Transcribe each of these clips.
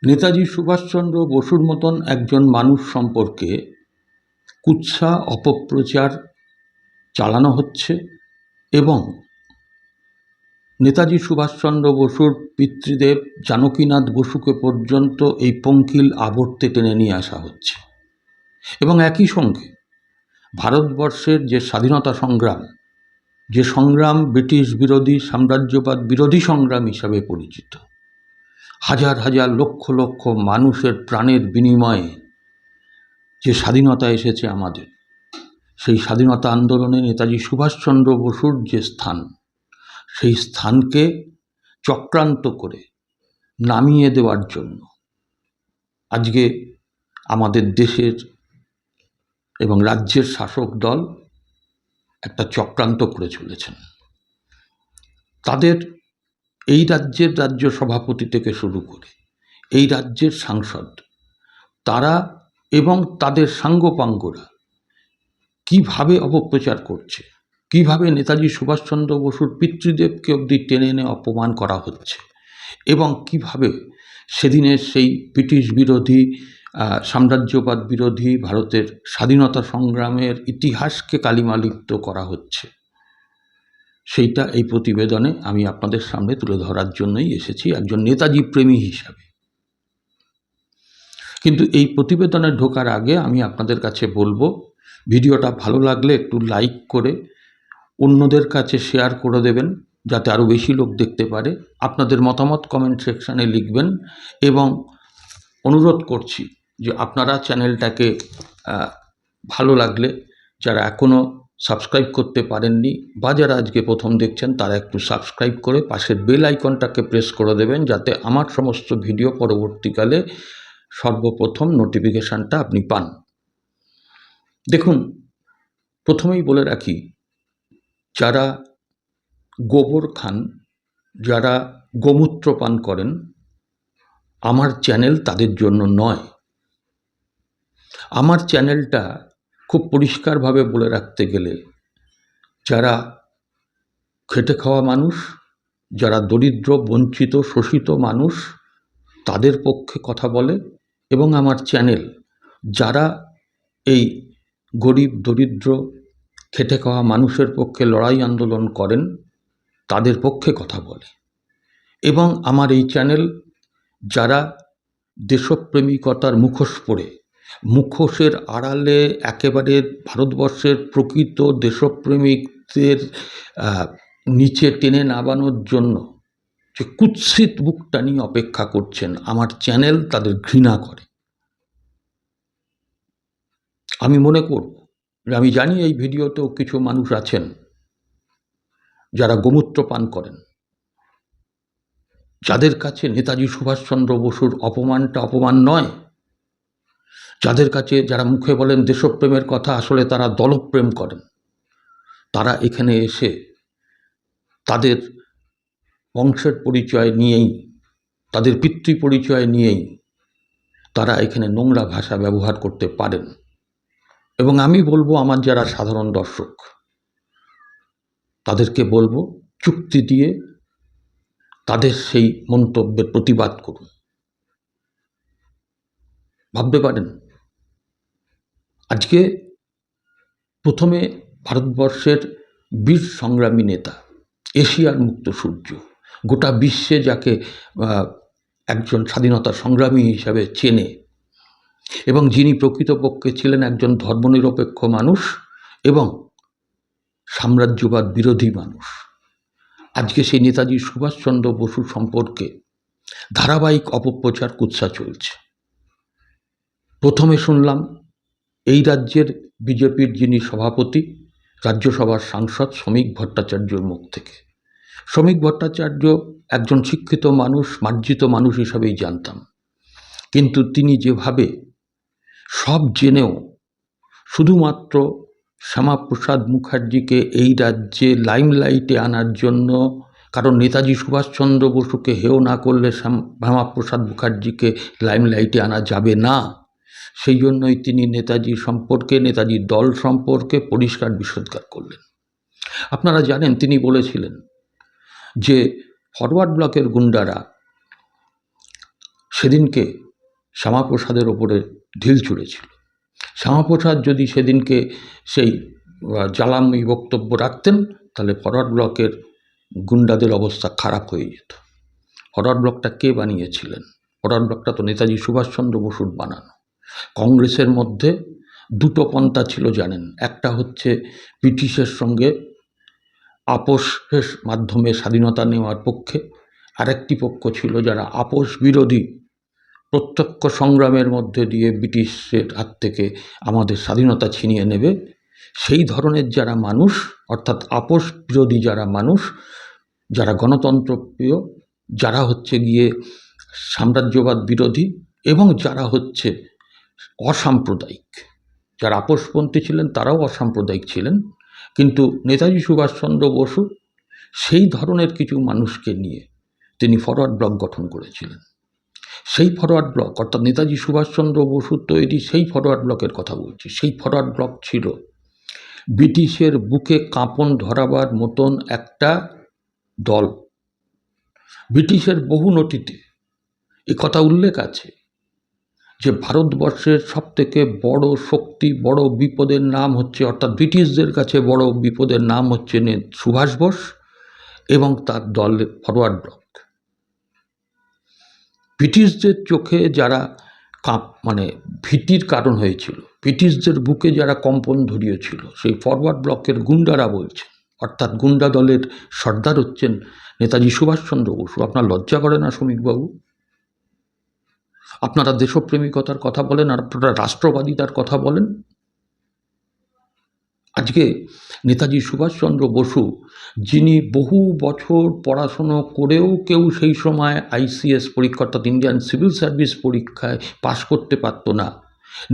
নেতাজি সুভাষচন্দ্র বসুর মতন একজন মানুষ সম্পর্কে কুৎসা অপপ্রচার চালানো হচ্ছে এবং নেতাজি সুভাষচন্দ্র বসুর পিতৃদেব জানকীনাথ বসুকে পর্যন্ত এই পঙ্কিল আবর্তে টেনে নিয়ে আসা হচ্ছে এবং একই সঙ্গে ভারতবর্ষের যে স্বাধীনতা সংগ্রাম, যে সংগ্রাম ব্রিটিশ বিরোধী সাম্রাজ্যবাদ বিরোধী সংগ্রাম হিসাবে পরিচিত, হাজার হাজার লক্ষ লক্ষ মানুষের প্রাণের বিনিময়ে যে স্বাধীনতা এসেছে আমাদের, সেই স্বাধীনতা আন্দোলনে নেতাজি সুভাষচন্দ্র বসুর যে স্থান, সেই স্থানকে চক্রান্ত করে নামিয়ে দেওয়ার জন্য আজকে আমাদের দেশের এবং রাজ্যের শাসক দল একটা চক্রান্ত করে চলেছেন। তাদের এই রাজ্যের রাজ্য সভাপতি থেকে শুরু করে এই রাজ্যের সাংসদ, তারা এবং তাদের সাঙ্গপাঙ্গরা কিভাবে অপপ্রচার করছে, কিভাবে নেতাজি সুভাষচন্দ্র বসুর পিতৃদেবকে অবধি টেনে এনে অপমান করা হচ্ছে এবং কিভাবে সেদিনের সেই ব্রিটিশ বিরোধী সাম্রাজ্যবাদ বিরোধী ভারতের স্বাধীনতা সংগ্রামের ইতিহাসকে কালিমালিপ্ত করা হচ্ছে, সেইটা এই প্রতিবেদনে আমি আপনাদের সামনে তুলে ধরার জন্যই এসেছি একজন নেতাজি প্রেমী হিসাবে। কিন্তু এই প্রতিবেদনে ঢোকার আগে আমি আপনাদের কাছে বলবো, ভিডিওটা ভালো লাগলে একটু লাইক করে অন্যদের কাছে শেয়ার করে দেবেন, যাতে আরও বেশি লোক দেখতে পারে। আপনাদের মতামত কমেন্ট সেকশানে লিখবেন এবং অনুরোধ করছি যে আপনারা চ্যানেলটাকে ভালো লাগলে, যারা এখনও সাবস্ক্রাইব করতে পারেননি বা যারা আজকে প্রথম দেখছেন, তারা একটু সাবস্ক্রাইব করে পাশের বেল আইকনটাকে প্রেস করে দেবেন, যাতে আমার সমস্ত ভিডিও পরবর্তীকালে সর্বপ্রথম নোটিফিকেশানটা আপনি পান। দেখুন, প্রথমেই বলে রাখি, যারা গোবর খান, যারা গোমূত্র পান করেন, আমার চ্যানেল তাদের জন্য নয়। আমার চ্যানেলটা খুব পরিষ্কারভাবে বলে রাখতে গেলে, যারা খেটে খাওয়া মানুষ, যারা দরিদ্র বঞ্চিত শোষিত মানুষ, তাদের পক্ষে কথা বলে, এবং আমার চ্যানেল যারা এই গরিব দরিদ্র খেটে খাওয়া মানুষের পক্ষে লড়াই আন্দোলন করেন, তাদের পক্ষে কথা বলে। এবং আমার এই চ্যানেল যারা দেশপ্রেমিকতার মুখোশ পরে, মুখোশের আড়ালে একেবারে ভারতবর্ষের প্রকৃত দেশপ্রেমিকদের নিচে টেনে নামানোর জন্য যে কুৎসিত বুকটা নিয়ে অপেক্ষা করছেন, আমার চ্যানেল তাদের ঘৃণা করে। আমি মনে করব, আমি জানি এই ভিডিওতেও কিছু মানুষ আছেন যারা গোমূত্র পান করেন, যাদের কাছে নেতাজি সুভাষচন্দ্র বসুর অপমানটা অপমান নয়, যাদের কাছে, যারা মুখে বলেন দেশপ্রেমের কথা, আসলে তারা দলপ্রেম করেন। তারা এখানে এসে তাদের বংশের পরিচয় নিয়েই, তাদের পিতৃ পরিচয় নিয়েই তারা এখানে নোংরা ভাষা ব্যবহার করতে পারেন। এবং আমি বলবো, আমার যারা সাধারণ দর্শক, তাদেরকে বলবো, চুক্তি দিয়ে তাদের সেই মন্তব্যের প্রতিবাদ করুন। ভাবতে পারেন, আজকে প্রথমে ভারতবর্ষের বীর সংগ্রামী নেতা, এশিয়ার মুক্ত সূর্য, গোটা বিশ্বে যাকে একজন স্বাধীনতা সংগ্রামী হিসাবে চেনে, এবং যিনি প্রকৃতপক্ষে ছিলেন একজন ধর্মনিরপেক্ষ মানুষ এবং সাম্রাজ্যবাদ বিরোধী মানুষ, আজকে সেই নেতাজি সুভাষচন্দ্র বসু সম্পর্কে ধারাবাহিক অপপ্রচার কুৎসা চলছে। প্রথমে শুনলাম এই রাজ্যের বিজেপির যিনি সভাপতি, রাজ্যসভার সাংসদ শ্রমিক ভট্টাচার্যর মুখ থেকে। শ্রমিক ভট্টাচার্য একজন শিক্ষিত মানুষ, মার্জিত মানুষ হিসাবেই জানতাম, কিন্তু তিনি যেভাবে সব জেনেও শুধুমাত্র শ্যামাপ্রসাদ মুখার্জিকে এই রাজ্যে লাইমলাইটে আনার জন্য, কারণ নেতাজি সুভাষচন্দ্র বসুকে হেয় না করলে শ্যামাপ্রসাদ মুখার্জিকে লাইমলাইটে আনা যাবে না, সেই জন্যই তিনি নেতাজি সম্পর্কে, নেতাজির দল সম্পর্কে পরিষ্কার বিষোদ্গার করলেন। আপনারা জানেন, তিনি বলেছিলেন যে ফরওয়ার্ড ব্লকের গুন্ডারা সেদিনকে শ্যামাপ্রসাদের ওপরে ঢিল ছুঁড়েছিল। শ্যামাপ্রসাদ যদি সেদিনকে সেই জ্বালাময়ী বক্তব্য রাখতেন, তাহলে ফরওয়ার্ড ব্লকের গুন্ডাদের অবস্থা খারাপ হয়ে যেত। ফরওয়ার্ড ব্লকটা কে বানিয়েছিলেন? ফরওয়ার্ড ব্লকটা তো নেতাজি সুভাষচন্দ্র বসুর বানানো। কংগ্রেসের মধ্যে দুটো পন্থা ছিল জানেন, একটা হচ্ছে ব্রিটিশের সঙ্গে আপোষের মাধ্যমে স্বাধীনতা নেওয়ার পক্ষে, আরেকটি পক্ষ ছিল যারা আপোষ বিরোধী, প্রত্যক্ষ সংগ্রামের মধ্যে দিয়ে ব্রিটিশের হাত থেকে আমাদের স্বাধীনতা ছিনিয়ে নেবে। সেই ধরনের যারা মানুষ, অর্থাৎ আপোষ বিরোধী যারা মানুষ, যারা গণতন্ত্রপ্রিয়, যারা হচ্ছে গিয়ে সাম্রাজ্যবাদ বিরোধী, এবং যারা হচ্ছে অসাম্প্রদায়িক, যারা আপোষপন্থী ছিলেন তারাও অসাম্প্রদায়িক ছিলেন। কিন্তু নেতাজি সুভাষচন্দ্র বসু সেই ধরনের কিছু মানুষকে নিয়ে তিনি ফরওয়ার্ড ব্লক গঠন করেছিলেন। সেই ফরওয়ার্ড ব্লক, অর্থাৎ নেতাজি সুভাষচন্দ্র বসুর তৈরি সেই ফরওয়ার্ড ব্লকের কথা বলছি। সেই ফরওয়ার্ড ব্লক ছিল ব্রিটিশের বুকে কাঁপন ধরাবার মতন একটা দল। ব্রিটিশের বহু নথিতে এ কথা উল্লেখ আছে যে ভারতবর্ষের সবথেকে বড় শক্তি, বড় বিপদের নাম হচ্ছে, অর্থাৎ ব্রিটিশদের কাছে বড় বিপদের নাম হচ্ছে সুভাষ বোস এবং তার দল ফরওয়ার্ড ব্লক। ব্রিটিশদের চোখে যারা ভীতির কারণ হয়েছিল, ব্রিটিশদের বুকে যারা কম্পন ধরিয়েছিল, সেই ফরওয়ার্ড ব্লকের গুন্ডারা বলছে, অর্থাৎ গুন্ডা দলের সর্দার হচ্ছেন নেতাজি সুভাষচন্দ্র বসু। আপনার লজ্জা করে না শ্রমিকবাবু? আপনারা দেশপ্রেমিকতার কথা বলেন আর আপনারা রাষ্ট্রবাদিতার কথা বলেন। আজকে নেতাজি সুভাষচন্দ্র বসু, যিনি বহু বছর পড়াশুনো করেও কেউ সেই সময় আইসিএস পরীক্ষা, অর্থাৎ ইন্ডিয়ান সিভিল সার্ভিস পরীক্ষায় পাশ করতে পারত না,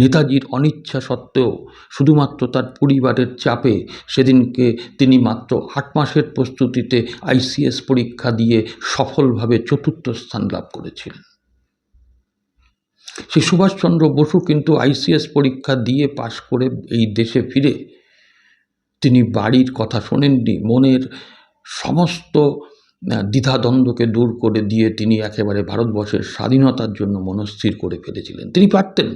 নেতাজির অনিচ্ছা সত্ত্বেও, শুধুমাত্র তার পরিবারের চাপে সেদিনকে তিনি মাত্র 8 মাসের প্রস্তুতিতে আইসিএস পরীক্ষা দিয়ে সফলভাবে 4র্থ স্থান লাভ করেছিলেন। সেই সুভাষচন্দ্র বসু কিন্তু আইসিএস পরীক্ষা দিয়ে পাশ করে এই দেশে ফিরে তিনি বাড়ির কথা শোনেননি। মনের সমস্ত দ্বিধাদ্বন্দ্বকে দূর করে দিয়ে তিনি একেবারে ভারতবর্ষের স্বাধীনতার জন্য মনস্থির করে ফেলেছিলেন। তিনি পারতেন,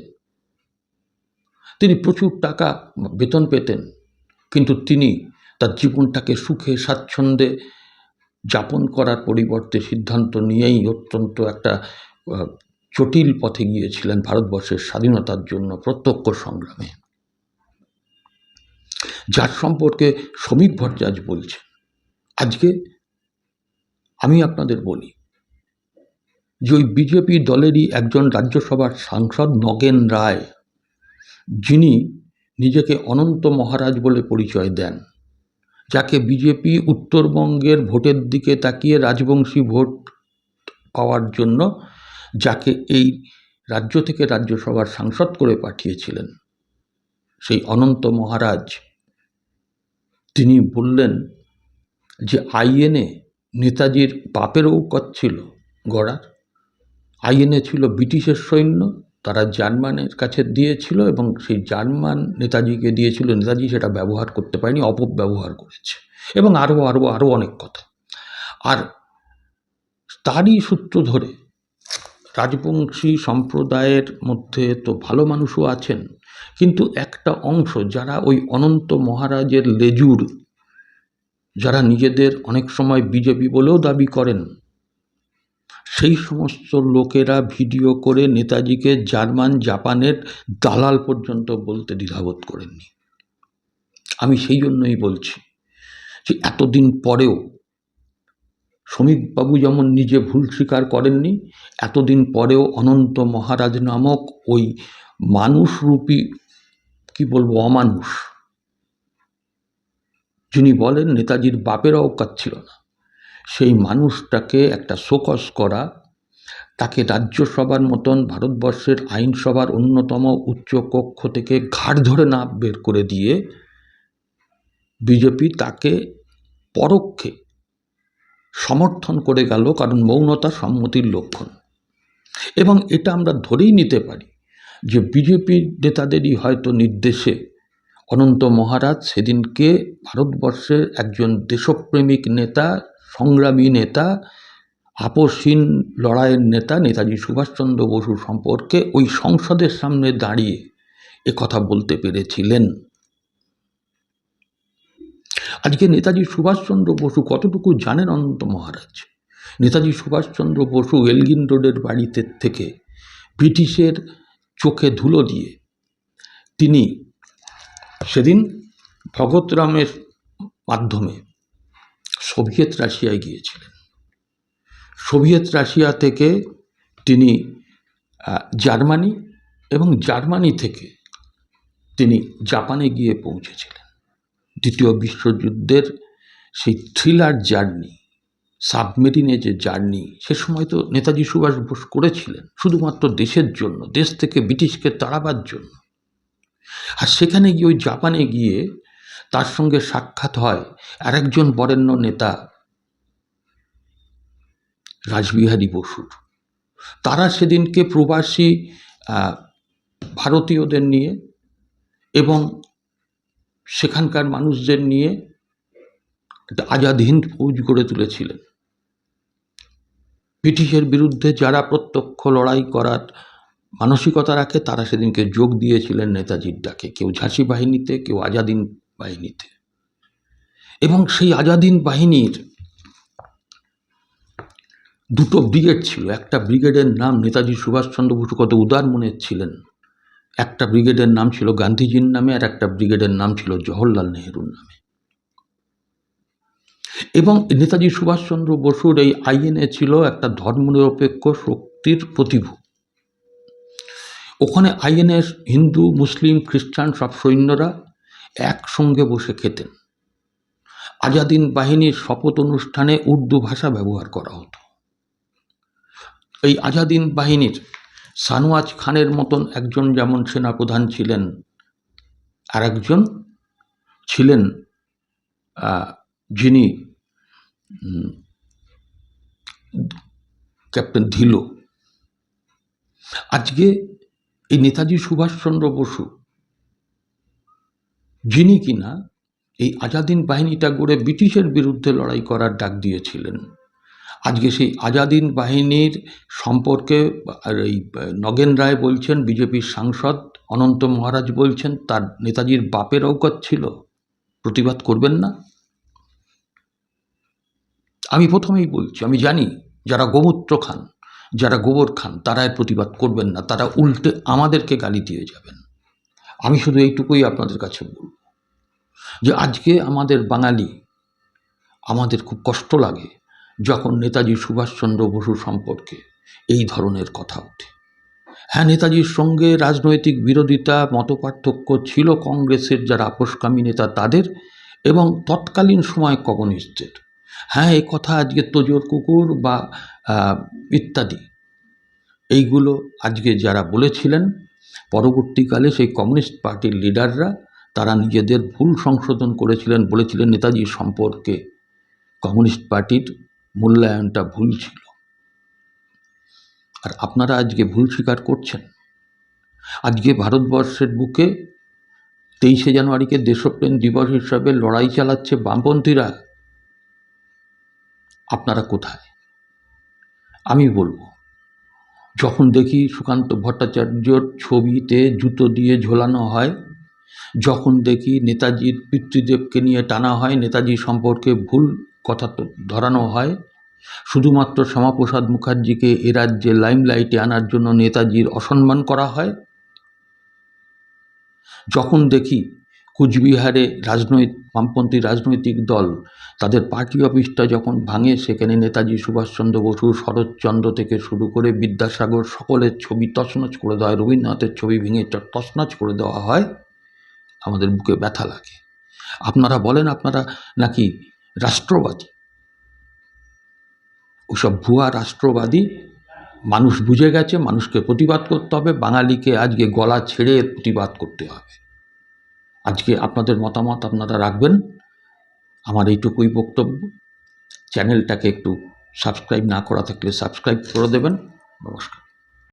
তিনি প্রচুর টাকা বেতন পেতেন, কিন্তু তিনি তার জীবনটাকে সুখে স্বাচ্ছন্দ্যে যাপন করার পরিবর্তে সিদ্ধান্ত নিয়েই অত্যন্ত একটা জটিল পথে গিয়েছিলেন ভারতবর্ষের স্বাধীনতার জন্য প্রত্যক্ষ সংগ্রামে, যার সম্পর্কে শ্রমিক ভট্টাচার্য বলছে। আজকে আমি আপনাদের বলি যে ওই বিজেপি দলেরই একজন রাজ্যসভার সাংসদ নগেন রায়, যিনি নিজেকে অনন্ত মহারাজ বলে পরিচয় দেন, যাকে বিজেপি উত্তরবঙ্গের ভোটের দিকে তাকিয়ে রাজবংশী ভোট পাওয়ার জন্য যাকে এই রাজ্য থেকে রাজ্যসভার সাংসদ করে পাঠিয়েছিলেন, সেই অনন্ত মহারাজ তিনি বললেন যে আইএনএ নেতাজির বাপের ঔকত ছিল গড়ার। আইএনএ ছিল ব্রিটিশের সৈন্য, তারা জার্মানের কাছে দিয়েছিল এবং সেই জার্মান নেতাজিকে দিয়েছিল, নেতাজি সেটা ব্যবহার করতে পারেনি, অপব্যবহার করেছে, এবং আরও অনেক কথা। আর তারই সূত্র ধরে রাজবংশী সম্প্রদায়ের মধ্যে তো ভালো মানুষও আছেন, কিন্তু একটা অংশ যারা ওই অনন্ত মহারাজের লেজুর, যারা নিজেদের অনেক সময় বিজেপি বলেও দাবি করেন, সেই সমস্ত লোকেরা ভিডিও করে নেতাজিকে জার্মান জাপানের দালাল পর্যন্ত বলতে দ্বিধাবোধ করেননি। আমি সেই জন্যই বলছি যে এতদিন পরেও শ্রমিকবাবু যেমন নিজে ভুল স্বীকার করেননি, এতদিন পরেও অনন্ত মহারাজ নামক ওই মানুষরূপী, কি বলবো, অমানুষ, যিনি বলেন নেতাজির বাপের অবকাশ ছিল না, সেই মানুষটাকে একটা শোকজ করা, তাকে রাজ্যসভার মতন ভারতবর্ষের আইনসভার অন্যতম উচ্চ কক্ষ থেকে ঘাড় ধরে না বের করে দিয়ে বিজেপি তাকে পরোক্ষে সমর্থন করে গেল, কারণ মৌনতা সম্মতির লক্ষণ। এবং এটা আমরা ধরেই নিতে পারি যে বিজেপির নেতাদেরই হয়তো নির্দেশে অনন্ত মহারাজ সেদিনকে ভারতবর্ষের একজন দেশপ্রেমিক নেতা, সংগ্রামী নেতা, আপসহীন লড়াইয়ের নেতা নেতাজি সুভাষচন্দ্র বসু সম্পর্কে ওই সংসদের সামনে দাঁড়িয়ে কথা বলতে পেরেছিলেন। আজকে নেতাজি সুভাষচন্দ্র বসু কতটুকু জানেন অনন্ত মহারাজ? নেতাজি সুভাষচন্দ্র বসু এলগিন রোডের বাড়িতে থেকে ব্রিটিশের চোখে ধুলো দিয়ে তিনি সেদিন ভগৎরামের মাধ্যমে সোভিয়েত রাশিয়ায় গিয়েছিলেন। সোভিয়েত রাশিয়া থেকে তিনি জার্মানি এবং জার্মানি থেকে তিনি জাপানে গিয়ে পৌঁছেছিলেন। দ্বিতীয় বিশ্বযুদ্ধের সেই থ্রিলার জার্নি, সাবমেরিনে যে জার্নি, সে সময় তো নেতাজি সুভাষ বোস করেছিলেন শুধুমাত্র দেশের জন্য, দেশ থেকে ব্রিটিশকে তাড়াবার জন্য। আর সেখানে গিয়ে ওই জাপানে গিয়ে তার সঙ্গে সাক্ষাৎ হয় আরেকজন বরেণ্য নেতা রাসবিহারী বসুর। তারা সেদিনকে প্রবাসী ভারতীয়দের নিয়ে এবং সেখানকার মানুষদের নিয়ে একটা আজাদ হিন্দ ফৌজ গড়ে তুলেছিলেন। ব্রিটিশের বিরুদ্ধে যারা প্রত্যক্ষ লড়াই করার মানসিকতা রাখে তারা সেদিনকে যোগ দিয়েছিলেন নেতাজির ডাকে, কেউ ঝাঁসি বাহিনীতে, কেউ আজাদ হিন্দ বাহিনীতে। এবং সেই আজাদ হিন্দ বাহিনীর দুটো ব্রিগেড ছিল। একটা ব্রিগেডের নাম নেতাজি সুভাষচন্দ্র বসু কত উদার মনের ছিলেন, একটা ব্রিগেডের নাম ছিল গান্ধীজির নামে, আর একটা ব্রিগেডের নাম ছিল জওহরলাল নেহরুর নামে। এবং নেতাজি সুভাষচন্দ্র বসুর এই আইএনএ ছিল একটা ধর্মনিরপেক্ষ শক্তির প্রতিভূ। ওখানে আইএনএর হিন্দু, মুসলিম, খ্রিস্টান সব সৈন্যরা একসঙ্গে বসে খেতেন। আজাদ হিন্দ বাহিনীর শপথ অনুষ্ঠানে উর্দু ভাষা ব্যবহার করা হতো। এই আজাদ হিন্দ বাহিনীর সানওয়াজ খানের মতন একজন যেমন সেনাপ্রধান ছিলেন, আর একজন ছিলেন যিনি ক্যাপ্টেন ধিলো। আজকে এই নেতাজি সুভাষচন্দ্র বসু, যিনি কিনা এই আজাদ হিন্দ বাহিনীটা গড়ে ব্রিটিশের বিরুদ্ধে লড়াই করার ডাক দিয়েছিলেন, আজকে সেই আজাদ হিন্দ বাহিনীর সম্পর্কে আর এই নগেন রায় বলছেন, বিজেপির সাংসদ অনন্ত মহারাজ বলছেন তার নেতাজির বাপের অবগত ছিল, প্রতিবাদ করবেন না? আমি প্রথমেই বলছি, আমি জানি যারা গোমূত্র খান, যারা গোবর খান, তারা এর প্রতিবাদ করবেন না, তারা উল্টে আমাদেরকে গালি দিয়ে যাবেন। আমি শুধু এইটুকুই আপনাদের কাছে বলব যে আজকে আমাদের বাঙালি, আমাদের খুব কষ্ট লাগে যখন নেতাজি সুভাষচন্দ্র বসু সম্পর্কে এই ধরনের কথা ওঠে। হ্যাঁ, নেতাজির সঙ্গে রাজনৈতিক বিরোধিতা, মতপার্থক্য ছিল কংগ্রেসের যারা আপোষকামী নেতা তাদের এবং তৎকালীন সময় কমিউনিস্টদের। হ্যাঁ, এই কথা আজকে তোজোর কুকুর বা ইত্যাদি এইগুলো আজকে যারা বলেছিলেন, পরবর্তীকালে সেই কমিউনিস্ট পার্টির লিডাররা তারা নিজেদের ভুল সংশোধন করেছিলেন, বলেছিলেন নেতাজি সম্পর্কে কমিউনিস্ট পার্টির মূল্যায়নটা ভুল ছিল। আর আপনারা আজকে ভুল স্বীকার করছেন। আজকে ভারতবর্ষের বুকে 23শে জানুয়ারিকে দেশপ্রেম দিবস হিসাবে লড়াই চালাচ্ছে বামপন্থীরা। আপনারা কোথায়? আমি বলবো, যখন দেখি সুকান্ত ভট্টাচার্যর ছবিতে জুতো দিয়ে ঝোলানো হয়, যখন দেখি নেতাজির পিতৃদেবকে নিয়ে টানা হয়, নেতাজি সম্পর্কে ভুল কথা ধরানো হয়, শুধুমাত্র শ্যামাপ্রসাদ মুখার্জিকে এ রাজ্যে লাইমলাইটে আনার জন্য নেতাজির অসম্মান করা হয়, যখন দেখি কুচবিহারে বামপন্থী রাজনৈতিক দল তাদের পার্টি অফিসটা যখন ভাঙে, সেখানে নেতাজি সুভাষচন্দ্র বসু, শরৎচন্দ্র থেকে শুরু করে বিদ্যাসাগর সকলের ছবি তছনছ করে দেওয়া হয়, রবীন্দ্রনাথের ছবি ভেঙে তছনছ করে দেওয়া হয়, আমাদের বুকে ব্যথা লাগে। আপনারা বলেন আপনারা নাকি রাষ্ট্রবাদী। ওসব ভুয়া রাষ্ট্রবাদী। মানুষ বুঝে গেছে, মানুষকে প্রতিবাদ করতে হবে, বাঙালিকে আজকে গলা ছেড়ে প্রতিবাদ করতে হবে। আজকে আপনাদের মতামত আপনারা রাখবেন। আমার এইটুকুই বক্তব্য। চ্যানেলটাকে একটু সাবস্ক্রাইব না করা থাকলে সাবস্ক্রাইব করে দেবেন। নমস্কার।